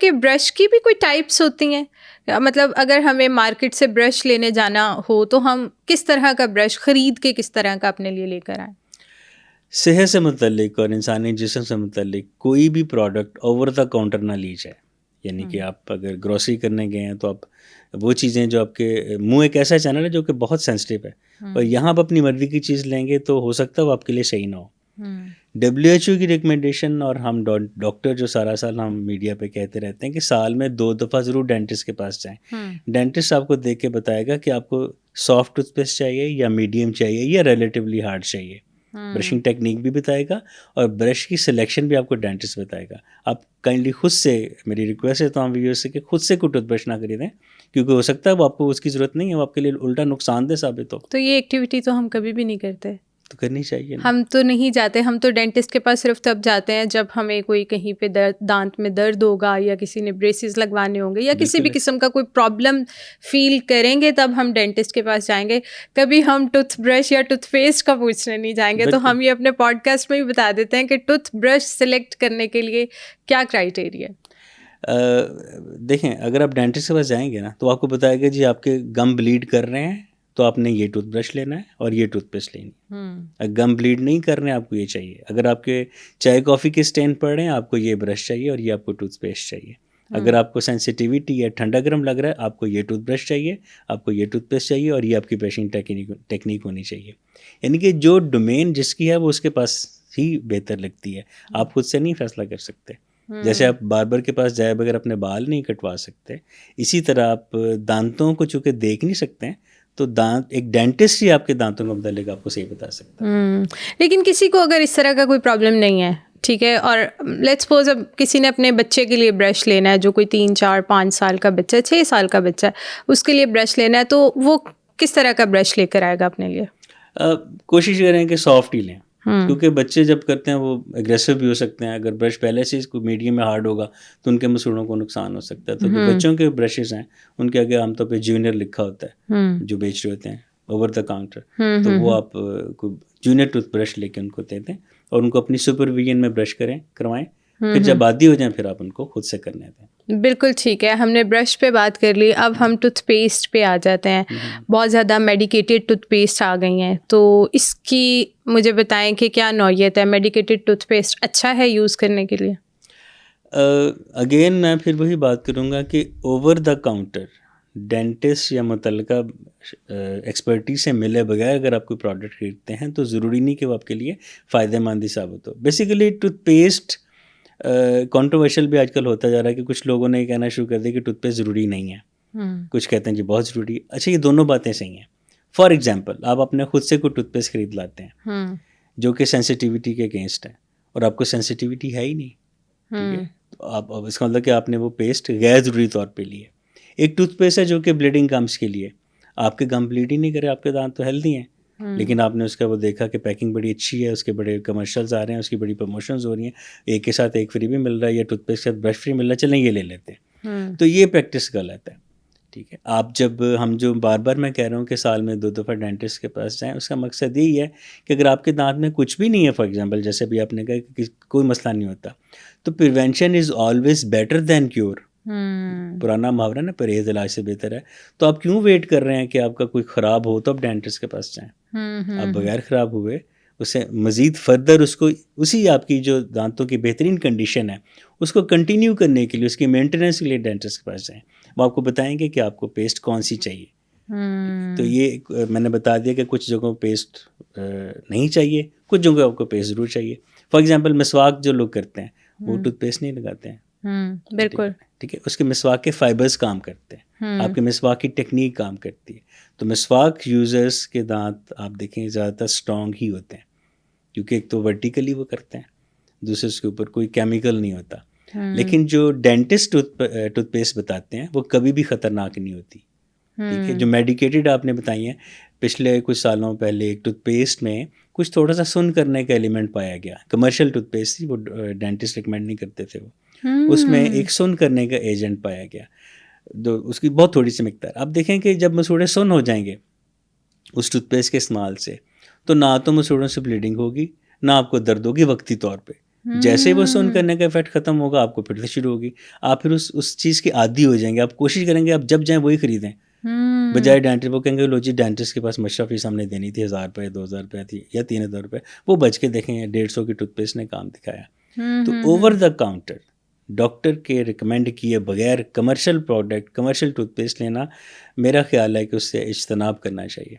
کہ برش کی بھی کوئی ٹائپس ہوتی ہیں؟ مطلب اگر ہمیں مارکیٹ سے برش لینے جانا ہو تو ہم کس طرح کا برش خرید کے کس طرح کا اپنے لیے لے کر آئیں؟ صحت سے متعلق اور انسانی جسم سے متعلق کوئی بھی پروڈکٹ اوور دا کاؤنٹر نہ لی جائے. یعنی کہ آپ اگر گروسری کرنے گئے ہیں تو آپ وہ چیزیں جو آپ کے منہ ایک ایسا چینل ہے جو کہ بہت سینسٹیو ہے, اور یہاں آپ اپنی مرضی کی چیز لیں گے تو ہو سکتا ہے وہ آپ کے لیے صحیح نہ ہو. WHO کی ریکمنڈیشن, اور ہم ڈاکٹر جو سارا سال ہم میڈیا پہ کہتے رہتے ہیں کہ سال میں 2 دفعہ ضرور ڈینٹسٹ کے پاس جائیں. ڈینٹسٹ آپ کو دیکھ کے بتائے گا کہ آپ کو سافٹ ٹوتھ پیسٹ چاہیے یا میڈیم چاہیے یا ریلیٹیولی ہارڈ چاہیے. برشنگ ٹیکنیک بھی بتائے گا اور برش کی سلیکشن بھی آپ کو ڈینٹسٹ بتائے گا. آپ کائنڈلی خود سے, میری ریکویسٹ ہے تمام ویورز سے کہ خود سے کوئی ٹوتھ برش نہ خریدیں, کیونکہ ہو سکتا ہے وہ آپ کو اس کی ضرورت نہیں ہے, وہ آپ کے لیے الٹا نقصان دہ ثابت ہو. تو یہ ایکٹیویٹی تو ہم کبھی بھی نہیں کرتے. تو کرنی چاہیے. ہم تو نہیں جاتے, ہم تو ڈینٹسٹ کے پاس صرف تب جاتے ہیں جب ہمیں کوئی کہیں پہ دانت میں درد ہوگا, یا کسی نے بریسز لگوانے ہوں گے, یا کسی بھی قسم کا کوئی پرابلم فیل کریں گے تب ہم ڈینٹسٹ کے پاس جائیں گے. کبھی ہم ٹوتھ برش یا ٹوتھ پیسٹ کا پوچھنے نہیں جائیں گے. تو ہم یہ اپنے پوڈ کاسٹ میں بھی بتا دیتے ہیں کہ ٹوتھ برش سلیکٹ کرنے کے لیے کیا کرائٹیریا. دیکھیں, اگر آپ ڈینٹسٹ کے پاس جائیں گے نا تو آپ کو بتائے گا جی آپ کے گم بلیڈ کر رہے ہیں تو آپ نے یہ ٹوتھ برش لینا ہے اور یہ ٹوتھ پیسٹ لینی ہے. اگر گم بلیڈ نہیں کر رہے ہیں آپ کو یہ چاہیے. اگر آپ کے چائے کافی کے اسٹین پڑ رہے ہیں آپ کو یہ برش چاہیے اور یہ آپ کو ٹوتھ پیسٹ چاہیے. اگر آپ کو سینسیٹیوٹی یا ٹھنڈا گرم لگ رہا ہے آپ کو یہ ٹوتھ برش چاہیے, آپ کو یہ ٹوتھ پیسٹ چاہیے, اور یہ آپ کی برشنگ ٹیکنیک ہونی چاہیے. یعنی کہ جو ڈومین جس کی ہے وہ اس کے پاس ہی بہتر لگتی ہے, آپ خود سے نہیں فیصلہ کر سکتے. جیسے آپ باربر کے پاس جائے بغیر اپنے بال نہیں کٹوا سکتے, اسی طرح آپ دانتوں کو چونکہ دیکھ نہیں سکتے ہیں تو ایک ڈینٹسٹ ہی آپ کے دانتوں کا متعلق آپ کو صحیح بتا سکتا ہے. لیکن کسی کو اگر اس طرح کا کوئی پرابلم نہیں ہے, ٹھیک ہے, اور لیٹس سپوز اب کسی نے اپنے بچے کے لیے برش لینا ہے, جو کوئی 3, 4, 5 سال کا بچہ ہے, 6 سال کا بچہ ہے, اس کے لیے برش لینا ہے, تو وہ کس طرح کا برش لے کر آئے گا اپنے لیے؟ کوشش کریں کہ سافٹ ہی لیں, کیونکہ بچے جب کرتے ہیں وہ اگریسو بھی ہو سکتے ہیں. اگر برش پہلے سے میڈیم میں ہارڈ ہوگا تو ان کے مسوڑوں کو نقصان ہو سکتا ہے. تو بچوں کے برشز ہیں ان کے آگے عام طور پہ جونیئر لکھا ہوتا ہے جو بیچ رہے ہوتے ہیں اوور دا کاؤنٹر, تو وہ آپ جونیئر ٹوتھ برش لے کے ان کو دے دیں اور ان کو اپنی سپرویژن میں برش کروائیں. پھر جب عادی ہو جائیں پھر آپ ان کو خود سے کرنے دیں. بالکل ٹھیک ہے, ہم نے برش پہ بات کر لی, اب ہم ٹوتھ پیسٹ پہ آ جاتے ہیں. بہت زیادہ میڈیکیٹڈ ٹوتھ پیسٹ آ گئی ہیں, تو اس کی مجھے بتائیں کہ کیا نوعیت ہے. میڈیکیٹڈ ٹوتھ پیسٹ اچھا ہے یوز کرنے کے لیے؟ اگین میں پھر وہی بات کروں گا کہ اوور دا کاؤنٹر ڈینٹسٹ یا متعلقہ ایکسپرٹیز سے ملے بغیر اگر آپ کوئی پروڈکٹ خریدتے ہیں تو ضروری نہیں کہ وہ آپ کے لیے فائدہ مند ہی ثابت ہو. بیسیکلی ٹوتھ پیسٹ کنٹروورشل بھی آج کل ہوتا جا رہا ہے کہ کچھ لوگوں نے یہ کہنا شروع کر دیا کہ ٹوتھ پیسٹ ضروری نہیں ہے, کچھ کہتے ہیں جی بہت ضروری. اچھا, یہ دونوں باتیں صحیح ہیں. فار ایگزامپل آپ اپنے خود سے کوئی ٹوتھ پیسٹ خرید لاتے ہیں جو کہ سینسیٹیوٹی کے اگینسٹ ہے, اور آپ کو سینسیٹیوٹی ہے ہی نہیں, ٹھیک ہے, تو آپ اس کا مطلب کہ آپ نے وہ پیسٹ غیر ضروری طور پہ لیے. ایک ٹوتھ پیسٹ ہے جو کہ بلیڈنگ گمس کے لیے, آپ کے گم بلیڈ ہی نہیں کرے, آپ کے دانت تو ہیلدی ہیں, لیکن آپ نے اس کا وہ دیکھا کہ پیکنگ بڑی اچھی ہے, اس کے بڑے کمرشلز آ رہے ہیں, اس کی بڑی پروموشنز ہو رہی ہیں, ایک کے ساتھ ایک فری بھی مل رہا ہے, یا ٹوتھ پیسٹ کے ساتھ برش فری مل رہا ہے, چلیں یہ لے لیتے ہیں. تو یہ پریکٹس غلط ہے, ٹھیک ہے. آپ جب ہم جو بار بار میں کہہ رہا ہوں کہ سال میں 2 دفعہ ڈینٹسٹ کے پاس جائیں, اس کا مقصد یہی ہے کہ اگر آپ کے دانت میں کچھ بھی نہیں ہے, فار ایگزامپل جیسے بھی آپ نے کہا کہ کوئی مسئلہ نہیں ہوتا, تو prevention is always better than cure. پرانا محاورہ نا, پرہیز علاج سے بہتر ہے. تو آپ کیوں ویٹ کر رہے ہیں کہ آپ کا کوئی خراب ہو تو آپ ڈینٹسٹ کے پاس جائیں. آپ بغیر خراب ہوئے اسے مزید فردر اس کو اسی آپ کی جو دانتوں کی بہترین کنڈیشن ہے اس کو کنٹینیو کرنے کے لیے, اس کی مینٹیننس کے لیے ڈینٹسٹ کے پاس جائیں. وہ آپ کو بتائیں گے کہ آپ کو پیسٹ کون سی چاہیے. تو یہ میں نے بتا دیا کہ کچھ جگہوں پیسٹ نہیں چاہیے, کچھ جگہوں آپ کو پیسٹ ضرور چاہیے. فار ایگزامپل مسواک جو لوگ کرتے ہیں وہ ٹوتھ پیسٹ نہیں لگاتے ہیں, بالکل ٹھیک ہے. اس کے مسواک کے فائبرز کام کرتے ہیں, آپ کے مسواک کی ٹیکنیک کام کرتی ہے. تو مسواک یوزرز کے دانت آپ دیکھیں زیادہ تر اسٹرانگ ہی ہوتے ہیں, کیونکہ ایک تو ورٹیکلی وہ کرتے ہیں, دوسرے اس کے اوپر کوئی کیمیکل نہیں ہوتا. لیکن جو ڈینٹسٹ ٹوتھ پیسٹ بتاتے ہیں وہ کبھی بھی خطرناک نہیں ہوتی, ٹھیک ہے. جو میڈیکیٹڈ آپ نے بتائی ہیں, پچھلے کچھ سالوں پہلے ایک ٹوتھ پیسٹ میں کچھ تھوڑا سا سن کرنے کا ایلیمنٹ پایا گیا. کمرشل ٹوتھ پیسٹ تھی, وہ ڈینٹسٹ ریکمینڈ نہیں کرتے تھے, وہ اس میں ایک سن کرنے کا ایجنٹ پایا گیا, اس کی بہت تھوڑی سی مقدار. آپ دیکھیں کہ جب مسوڑے سن ہو جائیں گے اس ٹوتھ پیسٹ کے استعمال سے, تو نہ تو مسوڑوں سے بلیڈنگ ہوگی, نہ آپ کو درد ہوگی وقتی طور پہ, جیسے ہی وہ سون کرنے کا افیکٹ ختم ہوگا آپ کو پھر سے شروع ہوگی, آپ پھر اس چیز کے عادی ہو جائیں گے, آپ کوشش کریں گے آپ جب جائیں وہی خریدیں بجائے ڈینٹسٹ. وہ کہیں گے لو جی ڈینٹسٹ کے پاس مشرف فیس ہم نے دینی تھی 1000 روپے 2000 روپے تھی یا 3000 روپے, وہ بچ کے دیکھیں 150 کی ٹوتھ پیسٹ نے کام دکھایا. تو اوور دا کاؤنٹر ڈاکٹر کے ریکمینڈ کیے بغیر commercial product commercial tooth paste لینا میرا خیال ہے کہ اس سے اجتناب کرنا چاہیے.